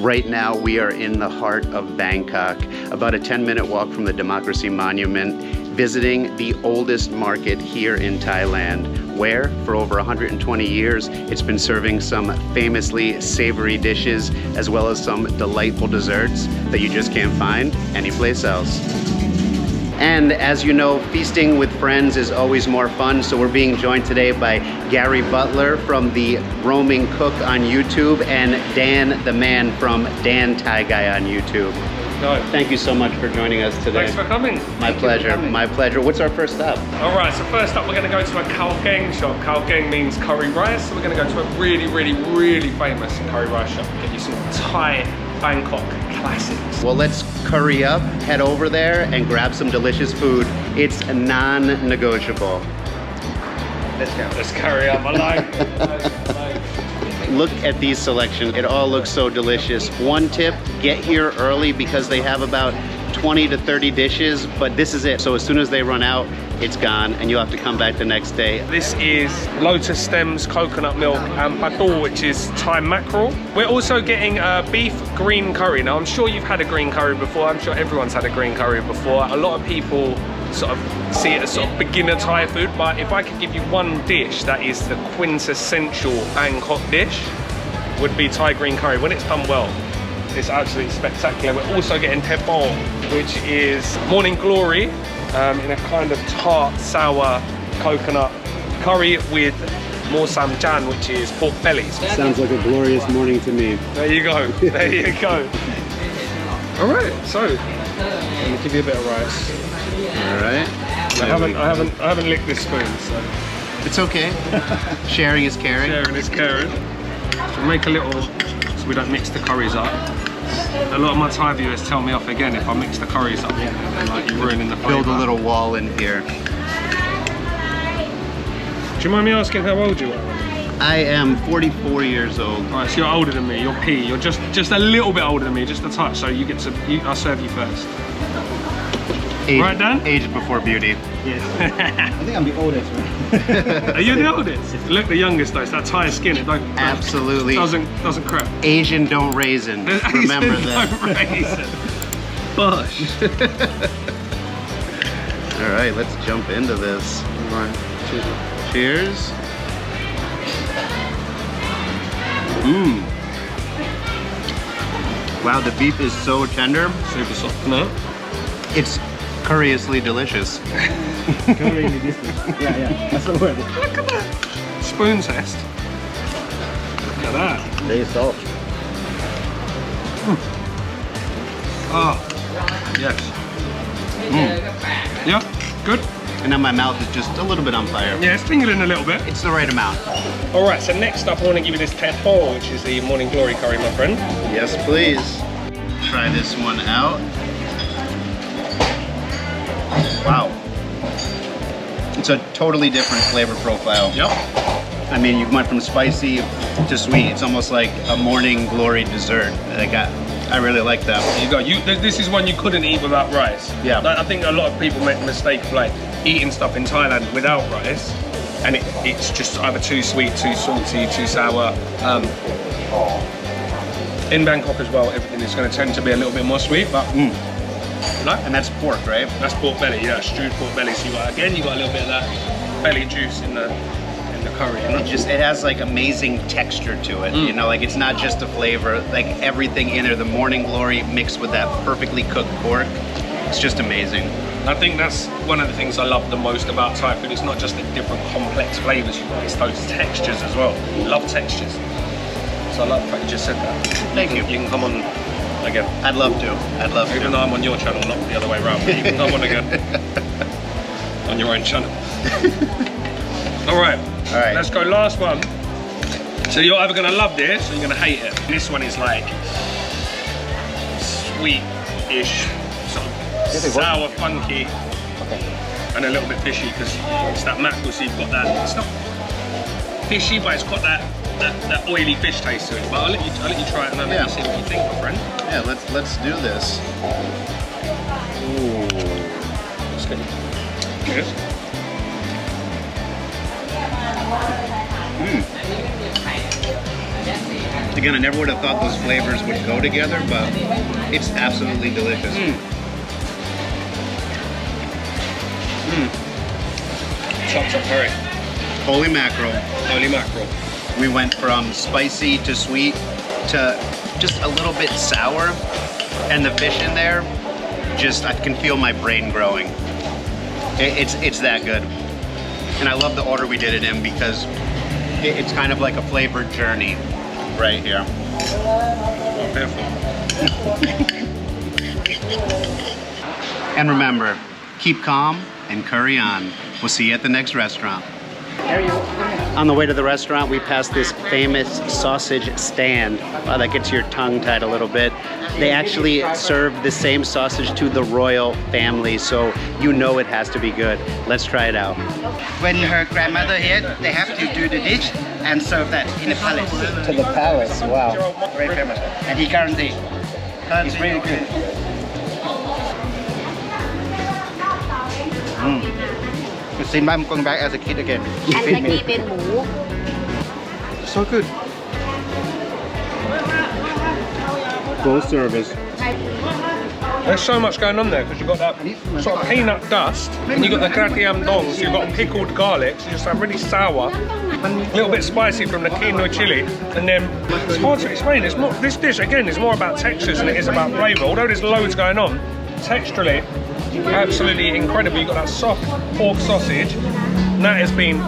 Right now we are in the heart of Bangkok, about a 10-minute walk from the Democracy Monument, visiting the oldest market here in Thailand, where for over 120 years it's been serving some famously savory dishes as well as some delightful desserts that you just can't find anyplace else. And as you know, feasting with friends is always more fun, so we're being joined today by Gary Butler from the Roaming Cook on YouTube and Dan the Man from Dan Thai Guy on YouTube. No. Thank you so much for joining us today. Thanks for coming. My pleasure, my pleasure. What's our first stop? All right, so first up we're going to go to a khao geng shop. Khao geng means curry rice, so we're going to go to a really famous curry rice shop and get you some Thai Bangkok classics. Well, let's curry up, head over there, and grab some delicious food. It's non-negotiable. Let's go. Let's curry up. I like it. Look at these selections. It all looks so delicious. One tip, get here early because they have about 20 to 30 dishes, but this is it. So as soon as they run out, it's gone and you'll have to come back the next day. This is lotus stems, coconut milk, and patul, which is Thai mackerel. We're also getting beef green curry. Now, I'm sure you've had a green curry before. I'm sure everyone's had a green curry before. A lot of people sort of see it as sort of beginner Thai food, but if I could give you one dish that is the quintessential Bangkok dish, would be Thai green curry. When it's done well, it's absolutely spectacular. We're also getting tepong, which is morning glory, in a kind of tart, sour coconut curry with more samjan, which is pork bellies. Sounds like a glorious morning to me. There you go, there you go. All right, so I'm gonna give you a bit of rice. All right. I haven't licked this spoon, so it's okay. Sharing is caring. Sharing is caring. So make a little, so we don't mix the curries up. A lot of my Thai viewers tell me off again if I mix the curries up, and like you're ruining the flavour. Build a little wall in here. Do you mind me asking how old you are? I am 44 years old. Right, so you're older than me. You're P. You're just a little bit older than me, just a touch. So you get to, I'll serve you first. Age, right, Dan? Age before beauty. Yes. I think I'm the oldest, right? Are you the oldest? Look, the youngest though. It's that Thai skin. It don't. Absolutely. Doesn't crack. Asian don't raisin. Remember that. Don't raisin. Bush. All right, let's jump into this. All right. Cheers. Mmm. Wow, the beef is so tender. Super soft. No. It's curiously delicious. Currently delicious. Yeah, that's the word. Look at that. Spoon test. Look at that. Very soft. Oh, yes. Yeah, good. And now my mouth is just a little bit on fire. Yeah, it's tingling a little bit. It's the right amount. All right, so next up I want to give you this tepong, which is the morning glory curry, my friend. Yes, please. Try this one out. Wow. It's a totally different flavor profile. Yep. I mean, you went from spicy to sweet. It's almost like a morning glory dessert. I really like that. There you go. This is one you couldn't eat without rice. Yeah. Like, I think a lot of people make the mistake of like eating stuff in Thailand without rice, and it's just either too sweet, too salty, too sour. In Bangkok as well, everything is going to tend to be a little bit more sweet, but no. And that's pork, right? That's pork belly, yeah, stewed pork belly. So you got a little bit of that belly juice in the curry. You know? It has like amazing texture to it. You know, like it's not just a flavor. Like everything in there, the morning glory mixed with that perfectly cooked pork. It's just amazing. I think that's one of the things I love the most about Thai food. It's not just the different complex flavors you got, it's those textures as well. I love textures. So I love the fact you just said that. Thank you. You can come on again. I'd love to. I'd love to. Even though I'm on your channel, not the other way around, but you can come on again. On your own channel. All right, let's go last one. So you're either gonna love this or you're gonna hate it. This one is like sweet-ish, sort of sour, funky, and a little bit fishy because it's that mackerel, so you've got that. It's not fishy, but it's got that oily fish taste to it. But I'll let you try it and I'll let you see what you think, my friend. Yeah, let's do this. Ooh. Let's get it. Cheers. Again, I never would have thought those flavors would go together, but it's absolutely delicious. Chopped up curry. Holy mackerel. Holy mackerel. We went from spicy to sweet to just a little bit sour. And the fish in there, just, I can feel my brain growing. It's that good. And I love the order we did it in because it's kind of like a flavored journey right here. Beautiful. And remember, keep calm and curry on. We'll see you at the next restaurant. On the way to the restaurant, we passed this famous sausage stand. Wow, that gets your tongue tied a little bit. They actually serve the same sausage to the royal family, so you know it has to be good. Let's try it out. When her grandmother here, they have to do the dish and serve that in the palace. To the palace, wow. Very famous. And he guarantees. It's really good. Since I'm going back as a kid again. อันเมื่อกี้เป็นหมู So good. Full service. There's so much going on there because you've got that sort of peanut dust and you've got the gratiam dongs, you've got pickled garlic, so you just have really sour, a little bit spicy from the quinoa chili, and then it's hard to explain. It's more, this dish again is more about textures than it is about flavour. Although there's loads going on, texturally, absolutely incredible. You've got that soft pork sausage, and that has been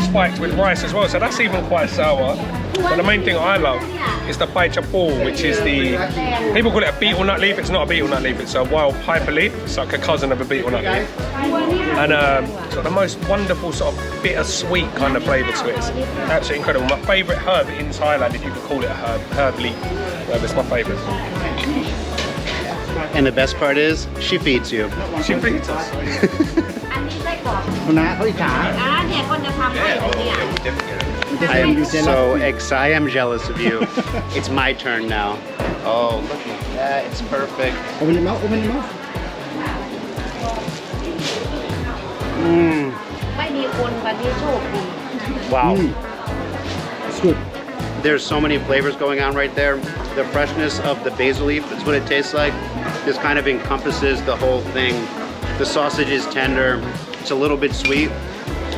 spiked with rice as well, so that's even quite sour. But the main thing I love is the pai chapo, which is the, people call it a beetle nut leaf. It's not a beetle nut leaf, it's a wild piper leaf. It's like a cousin of a beetle nut leaf. And it's got the most wonderful sort of bittersweet kind of flavour to it. It's absolutely incredible. My favourite herb in Thailand, if you could call it a herb leaf. It's my favourite. And the best part is, she feeds you. She feeds us. อันนี้ไส้กรอก คุณน้าเขาอิจฉา เนี่ยคนจะทำให้เนี่ย I am so excited. I am jealous of you. It's my turn now. Oh, look at that. It's perfect. Open your mouth, open your mouth. ไม่มีคนวันนี้โชคดี Wow. It's good. There's so many flavors going on right there. The freshness of the basil leaf, that's what it tastes like. This kind of encompasses the whole thing. The sausage is tender. It's a little bit sweet.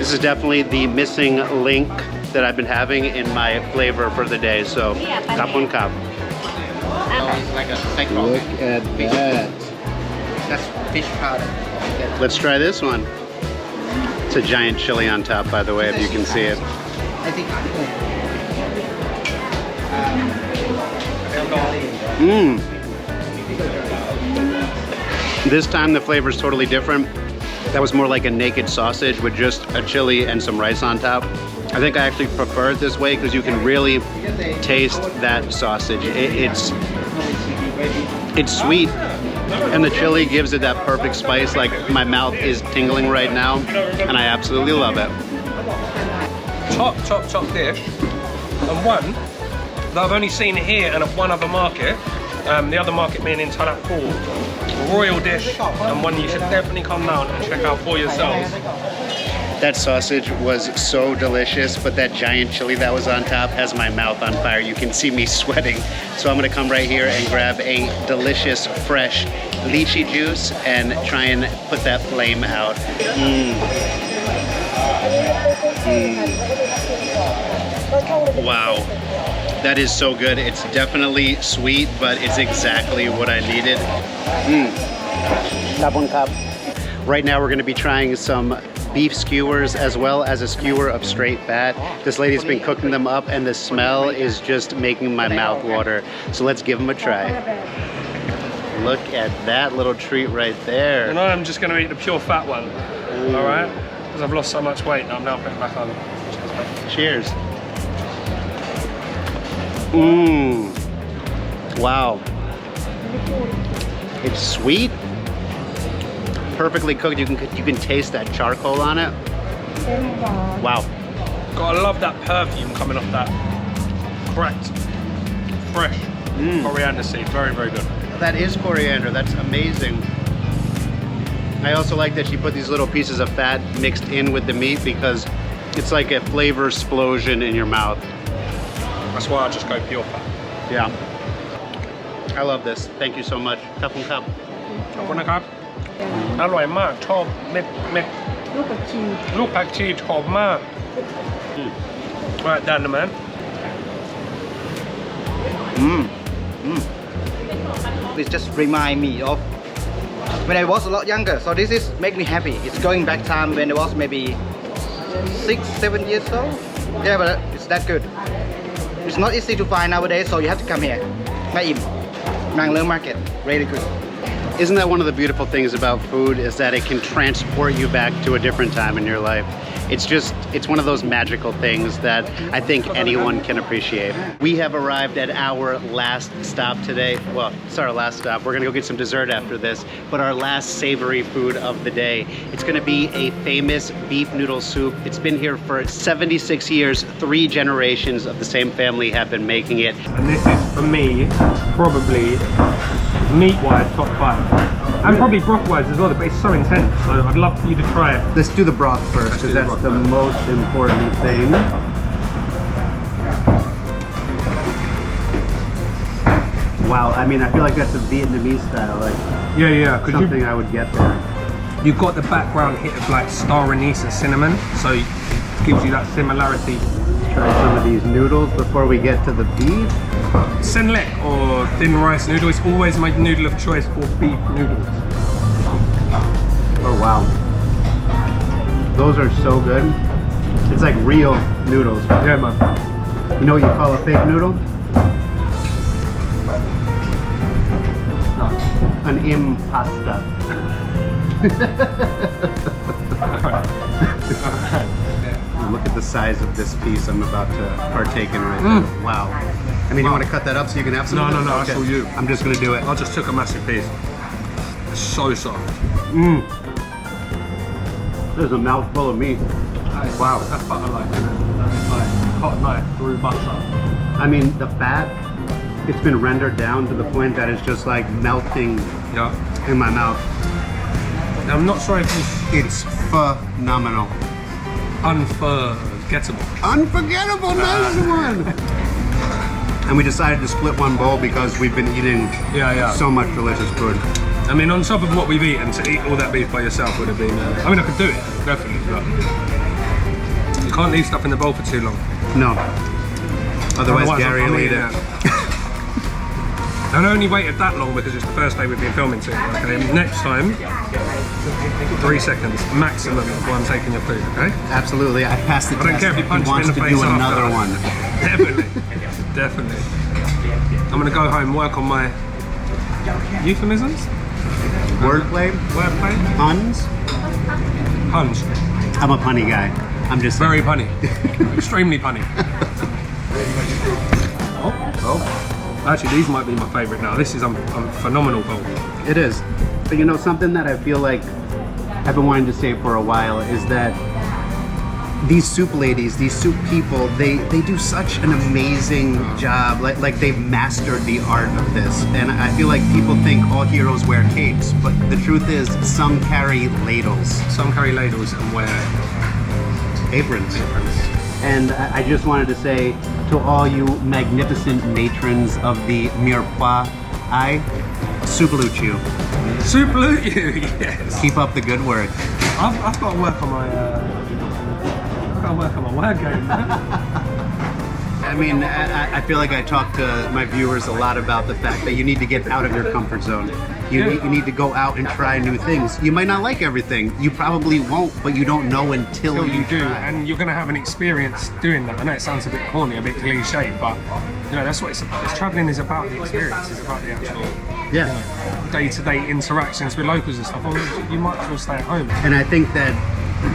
This is definitely the missing link that I've been having in my flavor for the day. So, kapun kap. It's like a steak Look at that. That's fish powder. Let's try this one. It's a giant chili on top, by the way, if you can see it. I think This time the flavor is totally different. That was more like a naked sausage with just a chili and some rice on top. I think I actually prefer it this way because you can really taste that sausage. It's sweet, and the chili gives it that perfect spice. Like, my mouth is tingling right now, and I absolutely love it. Top dish, and one that I've only seen here and at one other market. The other market being in Thailand, royal dish, and one you should definitely come down and check out for yourselves. That sausage was so delicious, but that giant chili that was on top has my mouth on fire. You can see me sweating. So I'm gonna come right here and grab a delicious, fresh lychee juice and try and put that flame out. Wow. That is so good. It's definitely sweet, but it's exactly what I needed. Kapun kap. Right now we're going to be trying some beef skewers as well as a skewer of straight fat. This lady's been cooking them up and the smell is just making my mouth water. So let's give them a try. Look at that little treat right there. And I'm just going to eat the pure fat one, all right? Because I've lost so much weight, I'm now putting it back on. Cheers. Wow. It's sweet. Perfectly cooked. You can taste that charcoal on it. Wow. Gotta love that perfume coming off that cracked, fresh coriander seed. Very, very good. That is coriander. That's amazing. I also like that she put these little pieces of fat mixed in with the meat because it's like a flavor explosion in your mouth. That's why I just go pure fat. Yeah. I love this. Thank you so much. ขอบคุณครับ ขอบคุณนะครับ อร่อยมาก ชอบเม็ด ลูกผักชี ลูกผักชีชอบมาก Right, done, man. It just remind me of when I was a lot younger. So this is make me happy. It's going back time when I was maybe 6-7 years old. Yeah, but it's that good. It's not easy to find nowadays, so you have to come here. Nang Loeng Market, really good. Isn't that one of the beautiful things about food is that it can transport you back to a different time in your life? It's one of those magical things that I think anyone can appreciate. We have arrived at our last stop today. Well, it's our last stop. We're gonna go get some dessert after this, but our last savory food of the day. It's gonna be a famous beef noodle soup. It's been here for 76 years. 3 generations of the same family have been making it. And this is, for me, probably meat-wise, top 5. And probably broth-wise as well, but it's so intense, so I'd love for you to try it. Let's do the broth first, because that's the most important thing. Wow, I mean, I feel like that's a Vietnamese style, like Yeah, because something I would get there. you've got the background hit of like star anise and cinnamon, so it gives you that similarity. Try some of these noodles before we get to the beef. Sen lek or thin rice noodle is always my noodle of choice for beef noodles. Oh wow, those are so good. It's like real noodles. Yeah, man. You know what you call a fake noodle? An impasta. Look at the size of this piece I'm about to partake in right now. Wow. I mean, you want to cut that up so you can have some? No, of it? no, no, that's all you. I'm just going to do it. I just took a massive piece. It's so soft. There's a mouthful of meat. Wow. That's butter like, isn't it? It's like hot knife through butter. I mean, the fat, it's been rendered down to the point that it's just like melting Yeah. in my mouth. I'm not sure if It's phenomenal. unforgettable. Unforgettable, nice one. And we decided to split one bowl because we've been eating Yeah. so much delicious food. I mean, on top of what we've eaten, to eat all that beef by yourself would have been... I mean, I could do it, definitely, but... You can't leave stuff in the bowl for too long. No. Otherwise Gary I'm will eat eating it. And I only waited that long because it's the first day we've been filming too. Okay, next time, 3 seconds maximum while I'm taking your food, okay? Absolutely, I passed the I don't test. care if you punch He me wants in the to face do another after. one. Definitely, definitely. I'm gonna go home, work on my euphemisms, Wordplay, wordplay, puns. puns. I'm a punny guy. I'm just Very punny, extremely punny. Oh, Actually, these might be my favourite now. This is a phenomenal bowl. it is. But you know, something that I feel like I've been wanting to say for a while is that these soup ladies, these soup people, they do such an amazing job. Like they've mastered the art of this. And I feel like people think all heroes wear capes, but the truth is some carry ladles, Some carry ladles and wear aprons. And I just wanted to say to all you magnificent matrons of the Mirepoix, I salute you. Salute you, yes. Keep up the good work. I've got to work on my word game. I mean, I feel like I talk to my viewers a lot about the fact that you need to get out of your comfort zone. You need to go out and try new things. You might not like everything. You probably won't, but you don't know until Till you you do, try. and you're going to have an experience doing that. I know it sounds a bit corny, a bit cliche, but you know that's what it's about. Traveling is about the experience. It's about the actual Yeah. day-to-day interactions with locals and stuff. Well, you might as well stay at home. And I think that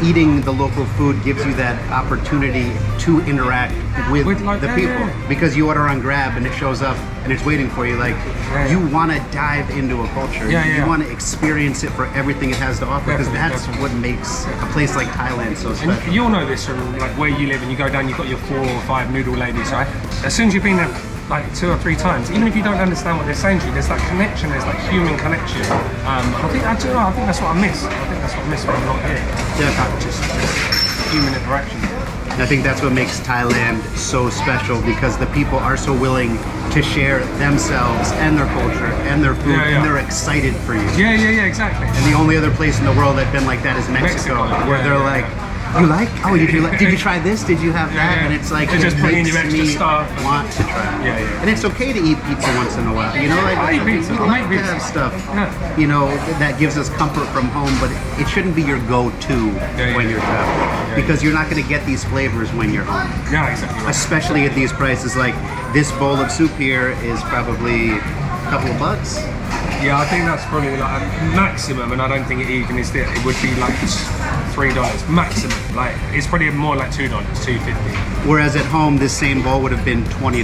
eating the local food gives you that opportunity to interact with Like, the people. Because you order on Grab and it shows up and it's waiting for you. Like, you want to dive into a culture. You want to experience it for everything it has to offer. Because that's what makes a place like Thailand so And special. you'll know this from like where you live, and you go down, you've got your 4 or 5 noodle ladies, right? As soon as you've been there like 2 or 3 times, even if you don't understand what they're saying to you, there's that connection, there's that human connection. I think that's what I miss. I think that's what I miss when I'm not here. Yeah. Just human interaction. I think that's what makes Thailand so special, because the people are so willing to share themselves and their culture and their food, and they're excited for you. Yeah, exactly. And the only other place in the world that's been like that is Mexico, where they're like, you like? Oh, did you try this? Did you have that? And it's like, they're just putting you makes extra me stuff. want to try. Yeah. And it's okay to eat pizza once in a while. You know, like I eat pizza. we I like make to have pizza. stuff, Yeah. you know, that gives us comfort from home, but it shouldn't be your go-to when you're traveling, because you're not going to get these flavors when you're home. Yeah, exactly. Right. Especially at these prices. Like this bowl of soup here is probably a couple of bucks. Yeah, I think that's probably like a maximum, and I don't think it even is there. It would be like $3 maximum. Like it's probably more like $2, $2.50. Whereas at home, this same bowl would have been $20.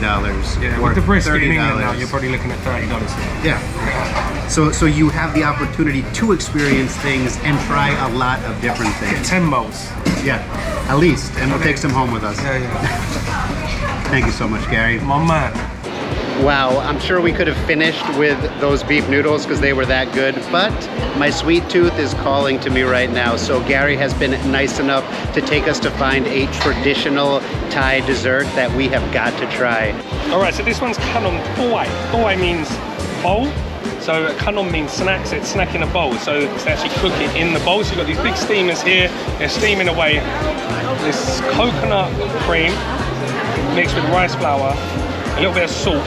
Yeah, or with the brisket in $30. England now, you're probably looking at $30 there. Yeah. So you have the opportunity to experience things and try a lot of different Get things. 10 bowls. Yeah, at least, and we'll take some home with us. Yeah. Thank you so much, Gary. My man. Wow, I'm sure we could have finished with those beef noodles because they were that good, but my sweet tooth is calling to me right now. So Gary has been nice enough to take us to find a traditional Thai dessert that we have got to try. All right, so this one's kanom thoi. Thoi means bowl. So kanom means snacks. It's snack in a bowl. So it's actually cooking in the bowl. So you've got these big steamers here. They're steaming away. This coconut cream mixed with rice flour, a little bit of salt,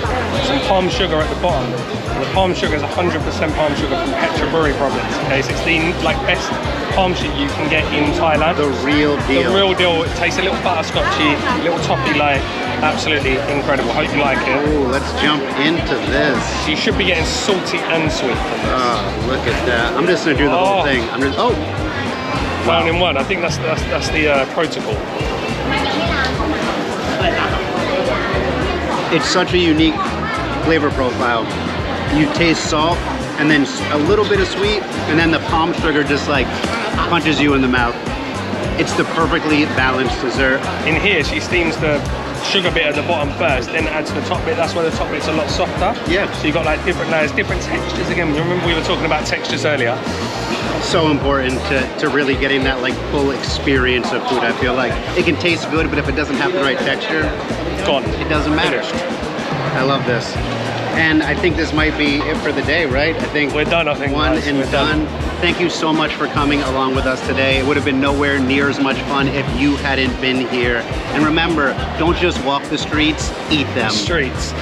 some palm sugar at the bottom. And the palm sugar is 100% palm sugar from Phetchaburi province. Okay, so it's the best palm sugar you can get in Thailand. The real deal. The real deal. It tastes a little butterscotchy, a little toffee like. Absolutely incredible. Hope you like it. Oh, let's jump into this. So you should be getting salty and sweet. Oh, look at that. I'm just gonna do the whole thing. I'm just, One in one. I think that's the protocol. It's such a unique flavor profile. You taste salt and then a little bit of sweet, and then the palm sugar just like punches you in the mouth. It's the perfectly balanced dessert. In here, she steams the sugar bit at the bottom first, then adds the top bit. That's why the top bit's a lot softer. Yeah. So you got like different layers, different textures. Again, remember we were talking about textures earlier. So important to really getting that like full experience of food. I feel like it can taste good, but if it doesn't have the right texture, Gone. it doesn't matter. Finished. I love this. And I think this might be it for the day, right? I think We're done, I think, one guys. and We're done. Thank you so much for coming along with us today. It would have been nowhere near as much fun if you hadn't been here. And remember, don't just walk the streets, eat them. Streets.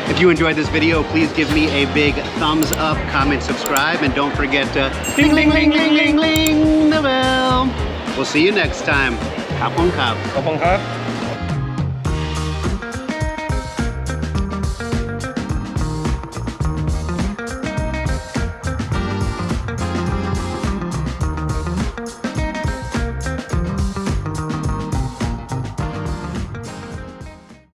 If you enjoyed this video, please give me a big thumbs up, comment, subscribe, and don't forget to ding, ding, ding, ding, ding, ding, the bell. We'll see you next time. Khap khun khap. ขอบคุณครับ